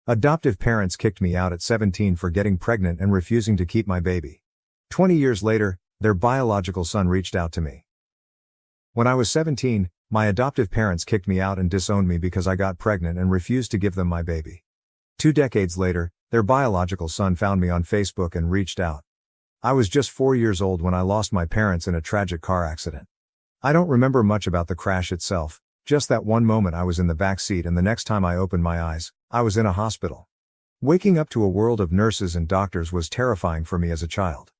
Adoptive parents kicked me out at 17 for getting pregnant and refusing to keep my baby. 20 years later, their biological son reached out to me. When I was 17, my adoptive parents kicked me out and disowned me because I got pregnant and refused to give them my baby. 2 decades later, their biological son found me on Facebook and reached out. I was just 4 years old when I lost my parents in a tragic car accident. I don't remember much about the crash itself, just that one moment I was in the back seat and the next time I opened my eyes, I was in a hospital. Waking up to a world of nurses and doctors was terrifying for me as a child.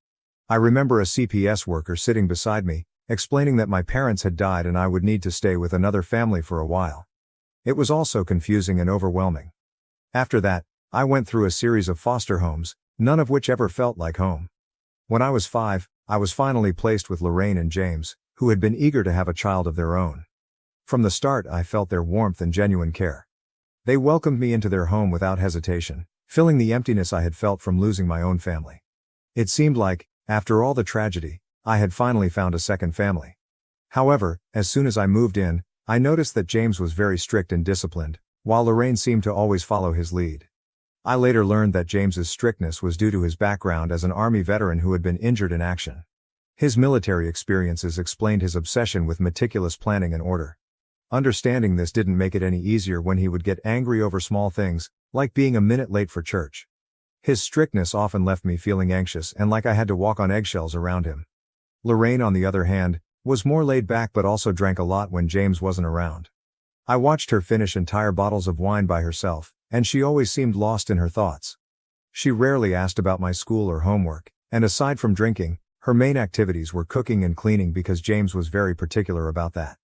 I remember a CPS worker sitting beside me, explaining that my parents had died and I would need to stay with another family for a while. It was all so confusing and overwhelming. After that, I went through a series of foster homes, none of which ever felt like home. When I was 5, I was finally placed with Lorraine and James, who had been eager to have a child of their own. From the start, I felt their warmth and genuine care. They welcomed me into their home without hesitation, filling the emptiness I had felt from losing my own family. It seemed like, after all the tragedy, I had finally found a second family. However, as soon as I moved in, I noticed that James was very strict and disciplined, while Lorraine seemed to always follow his lead. I later learned that James's strictness was due to his background as an Army veteran who had been injured in action. His military experiences explained his obsession with meticulous planning and order. Understanding this didn't make it any easier when he would get angry over small things, like being a minute late for church. His strictness often left me feeling anxious and like I had to walk on eggshells around him. Lorraine, on the other hand, was more laid back but also drank a lot when James wasn't around. I watched her finish entire bottles of wine by herself, and she always seemed lost in her thoughts. She rarely asked about my school or homework, and aside from drinking, her main activities were cooking and cleaning because James was very particular about that.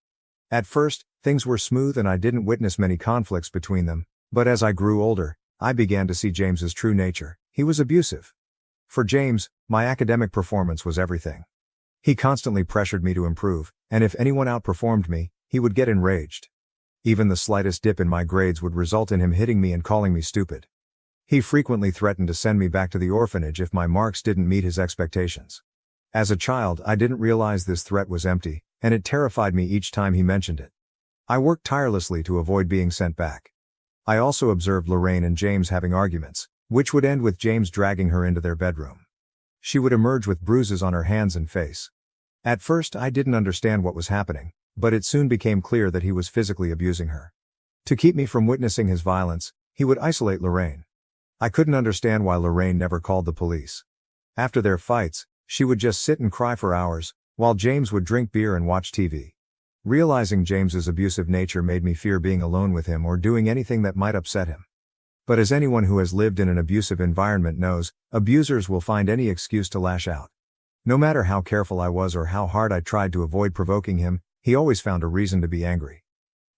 At first, things were smooth and I didn't witness many conflicts between them, but as I grew older, I began to see James's true nature. He was abusive. For James, my academic performance was everything. He constantly pressured me to improve, and if anyone outperformed me, he would get enraged. Even the slightest dip in my grades would result in him hitting me and calling me stupid. He frequently threatened to send me back to the orphanage if my marks didn't meet his expectations. As a child, I didn't realize this threat was empty, and it terrified me each time he mentioned it. I worked tirelessly to avoid being sent back. I also observed Lorraine and James having arguments, which would end with James dragging her into their bedroom. She would emerge with bruises on her hands and face. At first, I didn't understand what was happening, but it soon became clear that he was physically abusing her. To keep me from witnessing his violence, he would isolate Lorraine. I couldn't understand why Lorraine never called the police. After their fights, she would just sit and cry for hours, while James would drink beer and watch TV. Realizing James's abusive nature made me fear being alone with him or doing anything that might upset him. But as anyone who has lived in an abusive environment knows, abusers will find any excuse to lash out. No matter how careful I was or how hard I tried to avoid provoking him, he always found a reason to be angry.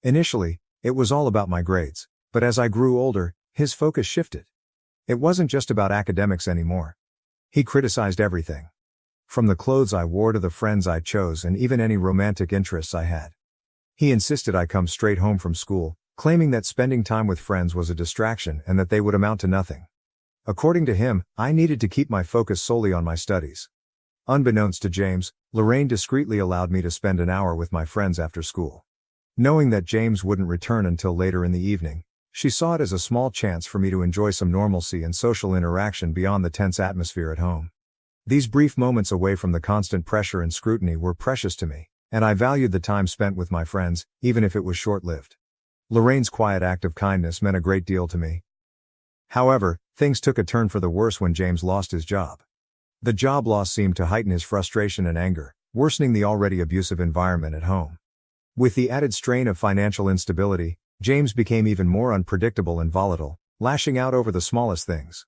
Initially, it was all about my grades, but as I grew older, his focus shifted. It wasn't just about academics anymore. He criticized everything. From the clothes I wore to the friends I chose and even any romantic interests I had. He insisted I come straight home from school, claiming that spending time with friends was a distraction and that they would amount to nothing. According to him, I needed to keep my focus solely on my studies. Unbeknownst to James, Lorraine discreetly allowed me to spend an hour with my friends after school. Knowing that James wouldn't return until later in the evening, she saw it as a small chance for me to enjoy some normalcy and social interaction beyond the tense atmosphere at home. These brief moments away from the constant pressure and scrutiny were precious to me, and I valued the time spent with my friends, even if it was short-lived. Lorraine's quiet act of kindness meant a great deal to me. However, things took a turn for the worse when James lost his job. The job loss seemed to heighten his frustration and anger, worsening the already abusive environment at home. With the added strain of financial instability, James became even more unpredictable and volatile, lashing out over the smallest things.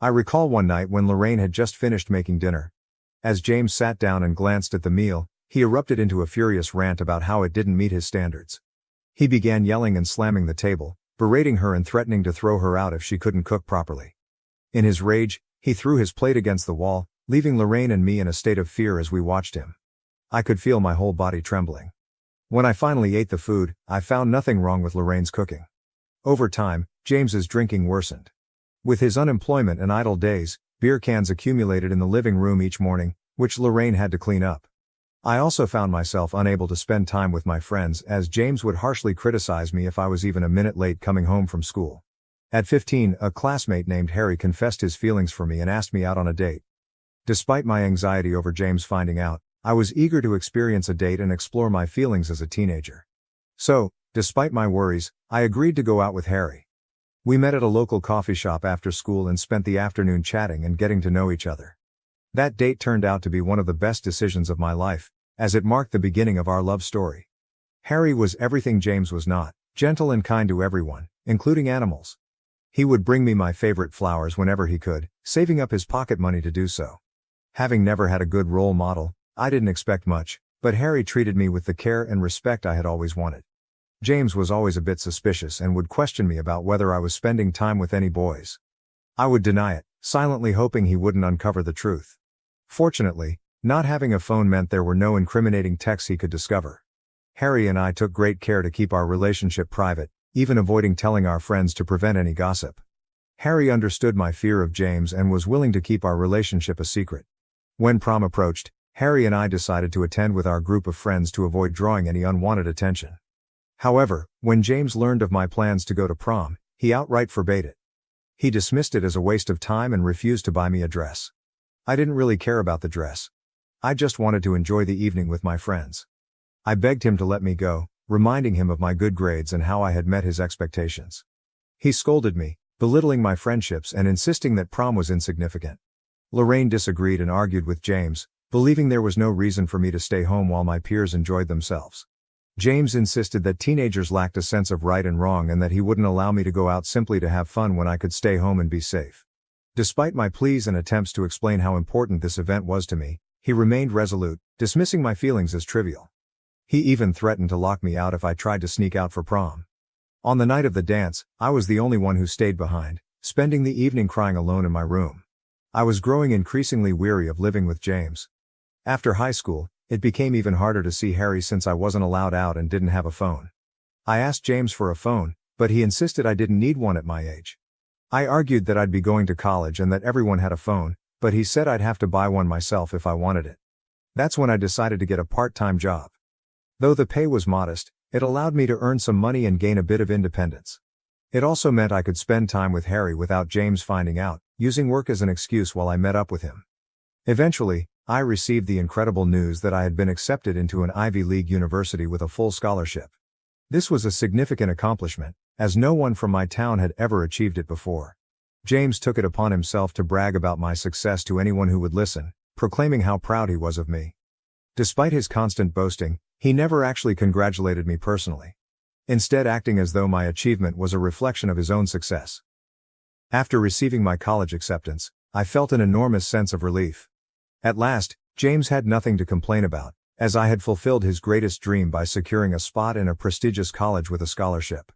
I recall one night when Lorraine had just finished making dinner. As James sat down and glanced at the meal, he erupted into a furious rant about how it didn't meet his standards. He began yelling and slamming the table, berating her and threatening to throw her out if she couldn't cook properly. In his rage, he threw his plate against the wall, leaving Lorraine and me in a state of fear as we watched him. I could feel my whole body trembling. When I finally ate the food, I found nothing wrong with Lorraine's cooking. Over time, James's drinking worsened. With his unemployment and idle days, beer cans accumulated in the living room each morning, which Lorraine had to clean up. I also found myself unable to spend time with my friends as James would harshly criticize me if I was even a minute late coming home from school. At 15, a classmate named Harry confessed his feelings for me and asked me out on a date. Despite my anxiety over James finding out, I was eager to experience a date and explore my feelings as a teenager. So, despite my worries, I agreed to go out with Harry. We met at a local coffee shop after school and spent the afternoon chatting and getting to know each other. That date turned out to be one of the best decisions of my life, as it marked the beginning of our love story. Harry was everything James was not, gentle and kind to everyone, including animals. He would bring me my favorite flowers whenever he could, saving up his pocket money to do so. Having never had a good role model, I didn't expect much, but Harry treated me with the care and respect I had always wanted. James was always a bit suspicious and would question me about whether I was spending time with any boys. I would deny it, silently hoping he wouldn't uncover the truth. Fortunately, not having a phone meant there were no incriminating texts he could discover. Harry and I took great care to keep our relationship private, even avoiding telling our friends to prevent any gossip. Harry understood my fear of James and was willing to keep our relationship a secret. When prom approached, Harry and I decided to attend with our group of friends to avoid drawing any unwanted attention. However, when James learned of my plans to go to prom, he outright forbade it. He dismissed it as a waste of time and refused to buy me a dress. I didn't really care about the dress. I just wanted to enjoy the evening with my friends. I begged him to let me go, reminding him of my good grades and how I had met his expectations. He scolded me, belittling my friendships and insisting that prom was insignificant. Lorraine disagreed and argued with James, believing there was no reason for me to stay home while my peers enjoyed themselves. James insisted that teenagers lacked a sense of right and wrong and that he wouldn't allow me to go out simply to have fun when I could stay home and be safe. Despite my pleas and attempts to explain how important this event was to me, he remained resolute, dismissing my feelings as trivial. He even threatened to lock me out if I tried to sneak out for prom. On the night of the dance, I was the only one who stayed behind, spending the evening crying alone in my room. I was growing increasingly weary of living with James. After high school, it became even harder to see Harry since I wasn't allowed out and didn't have a phone. I asked James for a phone, but he insisted I didn't need one at my age. I argued that I'd be going to college and that everyone had a phone, but he said I'd have to buy one myself if I wanted it. That's when I decided to get a part-time job. Though the pay was modest, it allowed me to earn some money and gain a bit of independence. It also meant I could spend time with Harry without James finding out, using work as an excuse while I met up with him. Eventually, I received the incredible news that I had been accepted into an Ivy League university with a full scholarship. This was a significant accomplishment, as no one from my town had ever achieved it before. James took it upon himself to brag about my success to anyone who would listen, proclaiming how proud he was of me. Despite his constant boasting, he never actually congratulated me personally. Instead, acting as though my achievement was a reflection of his own success. After receiving my college acceptance, I felt an enormous sense of relief. At last, James had nothing to complain about, as I had fulfilled his greatest dream by securing a spot in a prestigious college with a scholarship.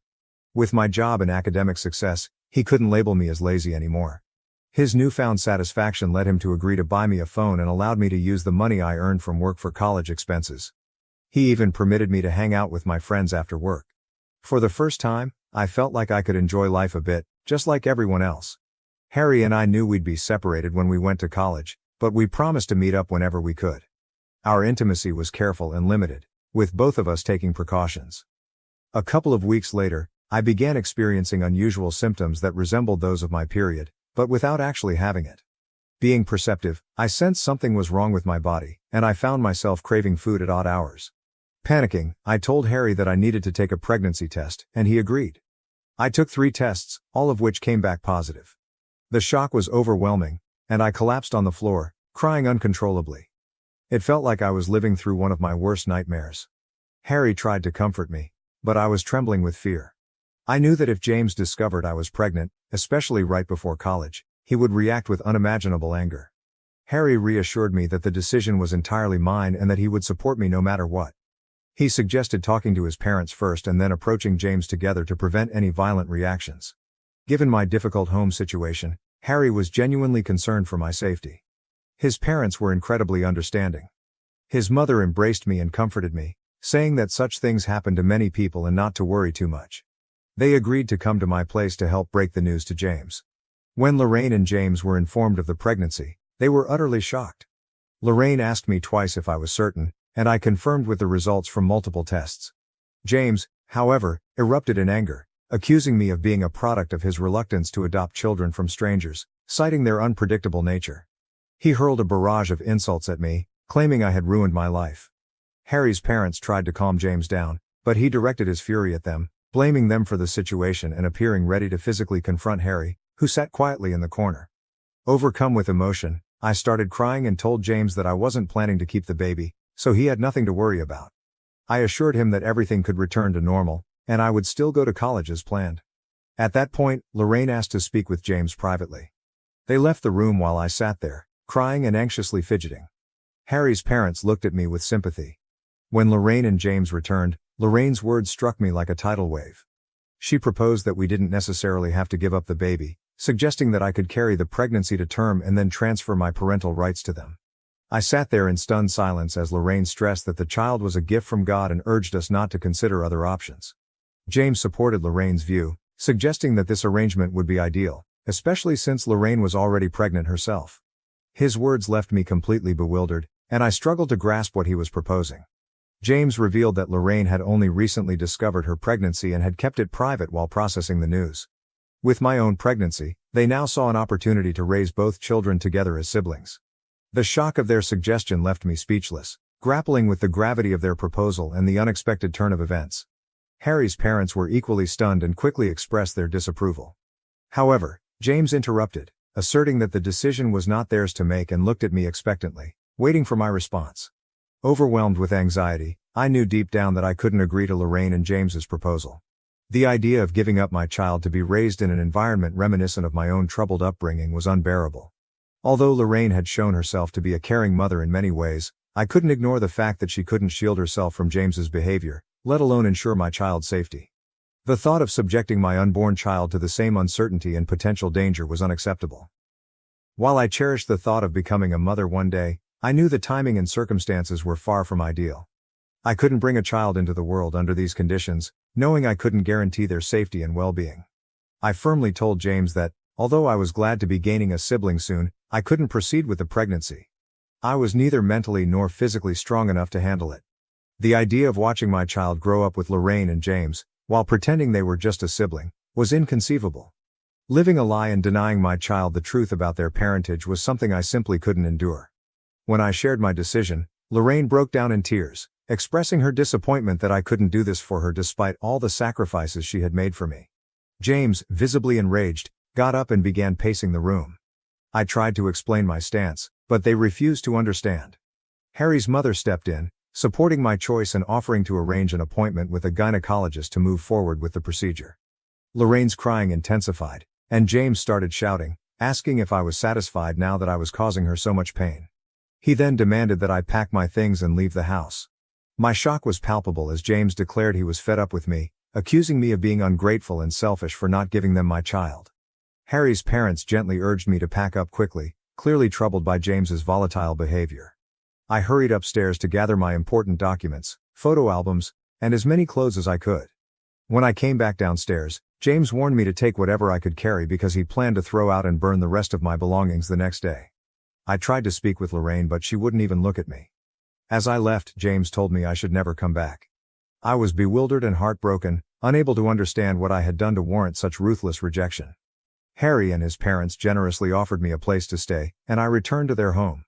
With my job and academic success, he couldn't label me as lazy anymore. His newfound satisfaction led him to agree to buy me a phone and allowed me to use the money I earned from work for college expenses. He even permitted me to hang out with my friends after work. For the first time, I felt like I could enjoy life a bit, just like everyone else. Harry and I knew we'd be separated when we went to college, but we promised to meet up whenever we could. Our intimacy was careful and limited, with both of us taking precautions. A couple of weeks later, I began experiencing unusual symptoms that resembled those of my period, but without actually having it. Being perceptive, I sensed something was wrong with my body, and I found myself craving food at odd hours. Panicking, I told Harry that I needed to take a pregnancy test, and he agreed. I took 3 tests, all of which came back positive. The shock was overwhelming, and I collapsed on the floor, crying uncontrollably. It felt like I was living through one of my worst nightmares. Harry tried to comfort me, but I was trembling with fear. I knew that if James discovered I was pregnant, especially right before college, he would react with unimaginable anger. Harry reassured me that the decision was entirely mine and that he would support me no matter what. He suggested talking to his parents first and then approaching James together to prevent any violent reactions. Given my difficult home situation, Harry was genuinely concerned for my safety. His parents were incredibly understanding. His mother embraced me and comforted me, saying that such things happen to many people and not to worry too much. They agreed to come to my place to help break the news to James. When Lorraine and James were informed of the pregnancy, they were utterly shocked. Lorraine asked me twice if I was certain, and I confirmed with the results from multiple tests. James, however, erupted in anger, accusing me of being a product of his reluctance to adopt children from strangers, citing their unpredictable nature. He hurled a barrage of insults at me, claiming I had ruined my life. Harry's parents tried to calm James down, but he directed his fury at them, blaming them for the situation and appearing ready to physically confront Harry, who sat quietly in the corner. Overcome with emotion, I started crying and told James that I wasn't planning to keep the baby, so he had nothing to worry about. I assured him that everything could return to normal, and I would still go to college as planned. At that point, Lorraine asked to speak with James privately. They left the room while I sat there, crying and anxiously fidgeting. Harry's parents looked at me with sympathy. When Lorraine and James returned, Lorraine's words struck me like a tidal wave. She proposed that we didn't necessarily have to give up the baby, suggesting that I could carry the pregnancy to term and then transfer my parental rights to them. I sat there in stunned silence as Lorraine stressed that the child was a gift from God and urged us not to consider other options. James supported Lorraine's view, suggesting that this arrangement would be ideal, especially since Lorraine was already pregnant herself. His words left me completely bewildered, and I struggled to grasp what he was proposing. James revealed that Lorraine had only recently discovered her pregnancy and had kept it private while processing the news. With my own pregnancy, they now saw an opportunity to raise both children together as siblings. The shock of their suggestion left me speechless, grappling with the gravity of their proposal and the unexpected turn of events. Harry's parents were equally stunned and quickly expressed their disapproval. However, James interrupted, asserting that the decision was not theirs to make, and looked at me expectantly, waiting for my response. Overwhelmed with anxiety, I knew deep down that I couldn't agree to Lorraine and James's proposal. The idea of giving up my child to be raised in an environment reminiscent of my own troubled upbringing was unbearable. Although Lorraine had shown herself to be a caring mother in many ways, I couldn't ignore the fact that she couldn't shield herself from James's behavior, let alone ensure my child's safety. The thought of subjecting my unborn child to the same uncertainty and potential danger was unacceptable. While I cherished the thought of becoming a mother one day, I knew the timing and circumstances were far from ideal. I couldn't bring a child into the world under these conditions, knowing I couldn't guarantee their safety and well-being. I firmly told James that, although I was glad to be gaining a sibling soon, I couldn't proceed with the pregnancy. I was neither mentally nor physically strong enough to handle it. The idea of watching my child grow up with Lorraine and James, while pretending they were just a sibling, was inconceivable. Living a lie and denying my child the truth about their parentage was something I simply couldn't endure. When I shared my decision, Lorraine broke down in tears, expressing her disappointment that I couldn't do this for her despite all the sacrifices she had made for me. James, visibly enraged, got up and began pacing the room. I tried to explain my stance, but they refused to understand. Harry's mother stepped in, supporting my choice and offering to arrange an appointment with a gynecologist to move forward with the procedure. Lorraine's crying intensified, and James started shouting, asking if I was satisfied now that I was causing her so much pain. He then demanded that I pack my things and leave the house. My shock was palpable as James declared he was fed up with me, accusing me of being ungrateful and selfish for not giving them my child. Harry's parents gently urged me to pack up quickly, clearly troubled by James's volatile behavior. I hurried upstairs to gather my important documents, photo albums, and as many clothes as I could. When I came back downstairs, James warned me to take whatever I could carry because he planned to throw out and burn the rest of my belongings the next day. I tried to speak with Lorraine, but she wouldn't even look at me. As I left, James told me I should never come back. I was bewildered and heartbroken, unable to understand what I had done to warrant such ruthless rejection. Harry and his parents generously offered me a place to stay, and I returned to their home.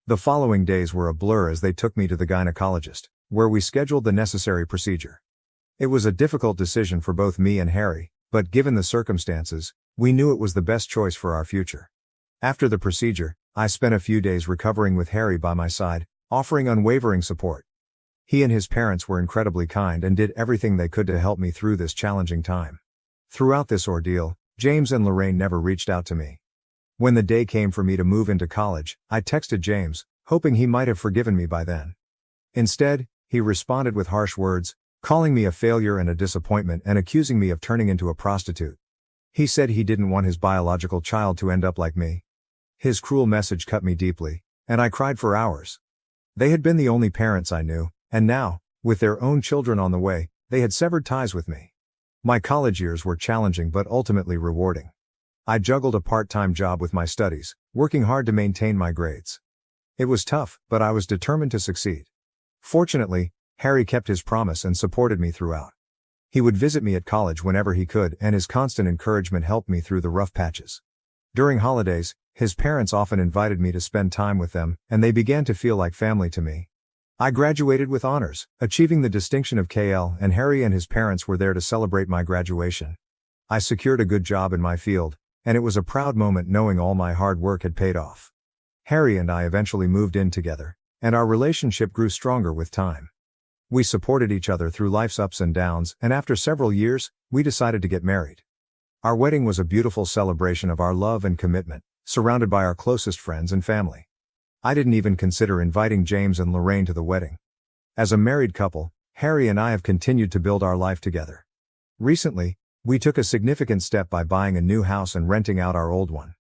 The following days were a blur as they took me to the gynecologist, where we scheduled the necessary procedure. It was a difficult decision for both me and Harry, but given the circumstances, we knew it was the best choice for our future. After the procedure, I spent a few days recovering with Harry by my side, offering unwavering support. He and his parents were incredibly kind and did everything they could to help me through this challenging time. Throughout this ordeal, James and Lorraine never reached out to me. When the day came for me to move into college, I texted James, hoping he might have forgiven me by then. Instead, he responded with harsh words, calling me a failure and a disappointment and accusing me of turning into a prostitute. He said he didn't want his biological child to end up like me. His cruel message cut me deeply, and I cried for hours. They had been the only parents I knew, and now, with their own children on the way, they had severed ties with me. My college years were challenging but ultimately rewarding. I juggled a part-time job with my studies, working hard to maintain my grades. It was tough, but I was determined to succeed. Fortunately, Harry kept his promise and supported me throughout. He would visit me at college whenever he could, and his constant encouragement helped me through the rough patches. During holidays, his parents often invited me to spend time with them, and they began to feel like family to me. I graduated with honors, achieving the distinction of KL, and Harry and his parents were there to celebrate my graduation. I secured a good job in my field, and it was a proud moment knowing all my hard work had paid off. Harry and I eventually moved in together, and our relationship grew stronger with time. We supported each other through life's ups and downs, and after several years, we decided to get married. Our wedding was a beautiful celebration of our love and commitment, surrounded by our closest friends and family. I didn't even consider inviting James and Lorraine to the wedding. As a married couple, Harry and I have continued to build our life together. Recently, we took a significant step by buying a new house and renting out our old one.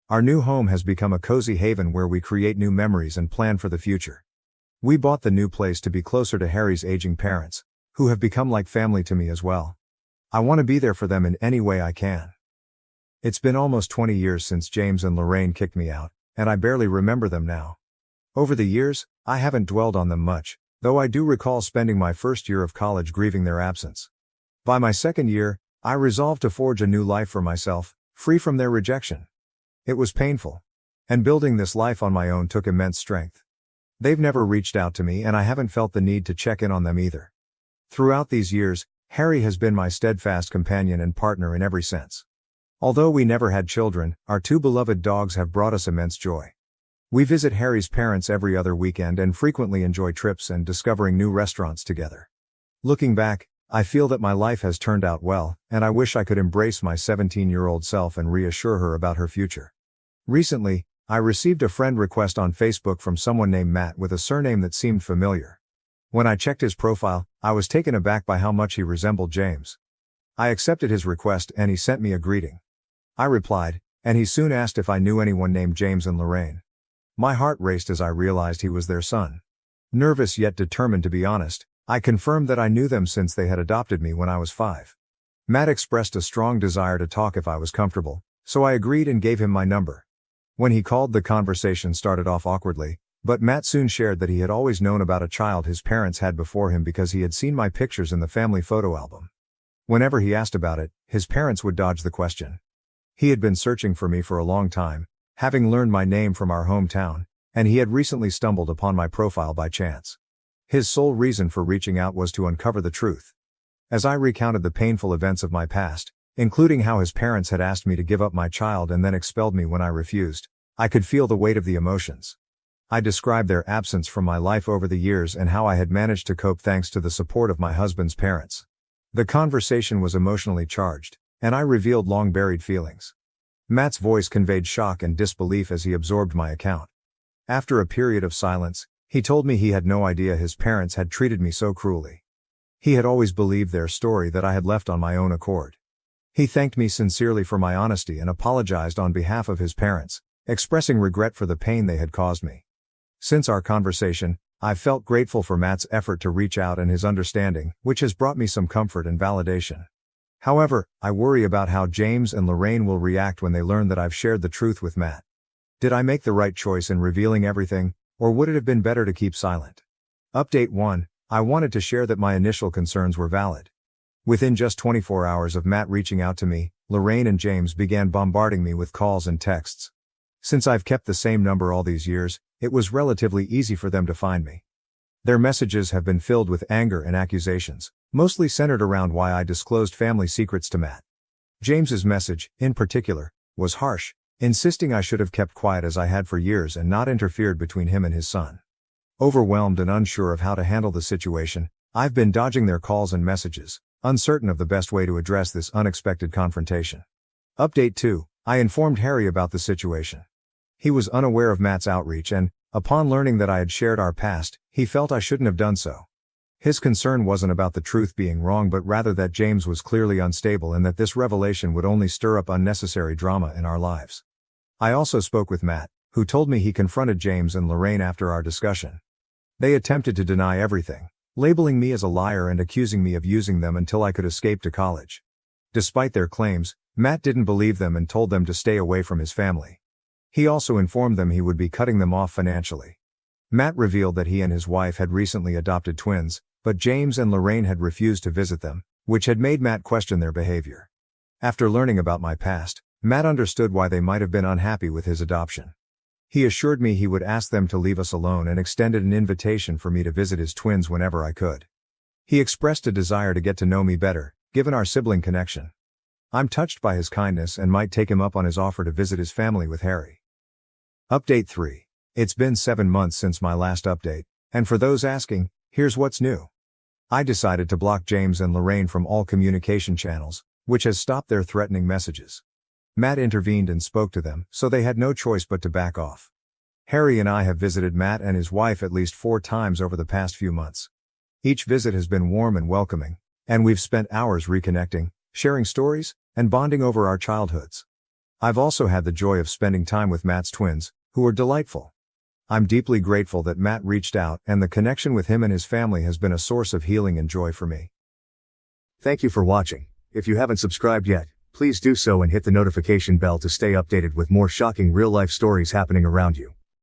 Our new home has become a cozy haven where we create new memories and plan for the future. We bought the new place to be closer to Harry's aging parents, who have become like family to me as well. I want to be there for them in any way I can. It's been almost 20 years since James and Lorraine kicked me out, and I barely remember them now. Over the years, I haven't dwelled on them much, though I do recall spending my first year of college grieving their absence. By my second year, I resolved to forge a new life for myself, free from their rejection. It was painful. And building this life on my own took immense strength. They've never reached out to me, and I haven't felt the need to check in on them either. Throughout these years, Harry has been my steadfast companion and partner in every sense. Although we never had children, our two beloved dogs have brought us immense joy. We visit Harry's parents every other weekend and frequently enjoy trips and discovering new restaurants together. Looking back, I feel that my life has turned out well, and I wish I could embrace my 17-year-old self and reassure her about her future. Recently, I received a friend request on Facebook from someone named Matt with a surname that seemed familiar. When I checked his profile, I was taken aback by how much he resembled James. I accepted his request and he sent me a greeting. I replied, and he soon asked if I knew anyone named James and Lorraine. My heart raced as I realized he was their son. Nervous yet determined to be honest, I confirmed that I knew them since they had adopted me when I was 5. Matt expressed a strong desire to talk if I was comfortable, so I agreed and gave him my number. When he called, the conversation started off awkwardly, but Matt soon shared that he had always known about a child his parents had before him because he had seen my pictures in the family photo album. Whenever he asked about it, his parents would dodge the question. He had been searching for me for a long time, having learned my name from our hometown, and he had recently stumbled upon my profile by chance. His sole reason for reaching out was to uncover the truth. As I recounted the painful events of my past, including how his parents had asked me to give up my child and then expelled me when I refused, I could feel the weight of the emotions. I described their absence from my life over the years and how I had managed to cope thanks to the support of my husband's parents. The conversation was emotionally charged, and I revealed long-buried feelings. Matt's voice conveyed shock and disbelief as he absorbed my account. After a period of silence, he told me he had no idea his parents had treated me so cruelly. He had always believed their story that I had left on my own accord. He thanked me sincerely for my honesty and apologized on behalf of his parents, expressing regret for the pain they had caused me. Since our conversation, I've felt grateful for Matt's effort to reach out and his understanding, which has brought me some comfort and validation. However, I worry about how James and Lorraine will react when they learn that I've shared the truth with Matt. Did I make the right choice in revealing everything, or would it have been better to keep silent? Update 1. I wanted to share that my initial concerns were valid. Within just 24 hours of Matt reaching out to me, Lorraine and James began bombarding me with calls and texts. Since I've kept the same number all these years, it was relatively easy for them to find me. Their messages have been filled with anger and accusations, mostly centered around why I disclosed family secrets to Matt. James's message, in particular, was harsh, insisting I should have kept quiet as I had for years and not interfered between him and his son. Overwhelmed and unsure of how to handle the situation, I've been dodging their calls and messages, uncertain of the best way to address this unexpected confrontation. Update 2. I informed Harry about the situation. He was unaware of Matt's outreach and, upon learning that I had shared our past, he felt I shouldn't have done so. His concern wasn't about the truth being wrong but rather that James was clearly unstable and that this revelation would only stir up unnecessary drama in our lives. I also spoke with Matt, who told me he confronted James and Lorraine after our discussion. They attempted to deny everything, labeling me as a liar and accusing me of using them until I could escape to college. Despite their claims, Matt didn't believe them and told them to stay away from his family. He also informed them he would be cutting them off financially. Matt revealed that he and his wife had recently adopted twins, but James and Lorraine had refused to visit them, which had made Matt question their behavior. After learning about my past, Matt understood why they might have been unhappy with his adoption. He assured me he would ask them to leave us alone and extended an invitation for me to visit his twins whenever I could. He expressed a desire to get to know me better, given our sibling connection. I'm touched by his kindness and might take him up on his offer to visit his family with Harry. Update 3. It's been 7 months since my last update, and for those asking, here's what's new. I decided to block James and Lorraine from all communication channels, which has stopped their threatening messages. Matt intervened and spoke to them, so they had no choice but to back off. Harry and I have visited Matt and his wife at least 4 times over the past few months. Each visit has been warm and welcoming, and we've spent hours reconnecting, sharing stories, and bonding over our childhoods. I've also had the joy of spending time with Matt's twins, who are delightful. I'm deeply grateful that Matt reached out, and the connection with him and his family has been a source of healing and joy for me. Thank you for watching. If you haven't subscribed yet, please do so and hit the notification bell to stay updated with more shocking real-life stories happening around you.